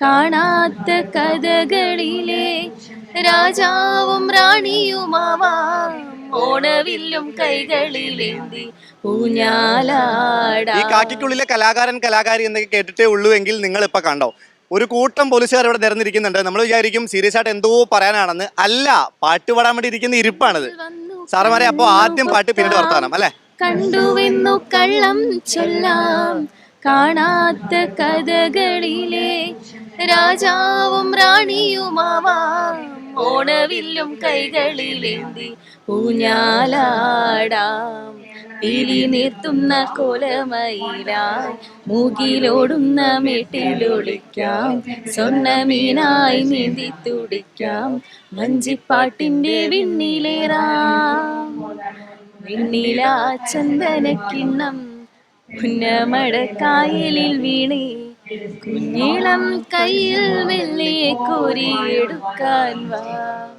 കാണാത്ത കഥകളിലെ രാജാവും റാണിയുമാവാം. ഓണവില്ലും കൈകളിലേന്തി ഈ ഊഞ്ഞാലാടാം. കാക്കിക്കുള്ളിലെ കലാകാരൻ കലാകാരി എന്നൊക്കെ കേട്ടിട്ടേ ഉള്ളൂ എങ്കിൽ നിങ്ങൾ ഇപ്പൊ കണ്ടോ, ഒരു കൂട്ടം പോലീസുകാർ ഇവിടെ നിരന്നിരിക്കുന്നുണ്ട്. നമ്മൾ വിചാരിക്കും സീരിയസ് ആയിട്ട് എന്തോ പറയാനാണെന്ന്. അല്ല, പാട്ട് പാടാൻ വേണ്ടി ഇരിക്കുന്ന ഇരിപ്പാണിത്. വന്നു സാറുമാരെ, അപ്പൊ ആദ്യം പാട്ട് പിന്നീട് കണ്ണുപൊത്താം. വർത്താനം അല്ലെ? കണ്ടുവെന്നു കള്ളം ചൊല്ലാം. കാണാത്ത കഥകളിലെ രാജാവും റാണിയുമാവാം. ഓണവില്ലും കൈകളിലേന്തി ഊഞ്ഞാലാടാം. പീലി നീർത്തുന്ന കോലമയിലായി മൂകിലോടുന്ന മേട്ടിലൊളിക്കാം. സ്വർണ്ണമീനായി നീന്തി തുടിക്കാം. വഞ്ചിപ്പാട്ടിന്റെ വിണ്ണിലേറാം. വെണ്ണില ചന്ദനക്കിണ്ണം പുന്നമടക്കായലിൽ വീണേ. കുഞ്ഞിളം കയ്യിൽ വെള്ളിയെ കോരിയെടുക്കാൻ വാ.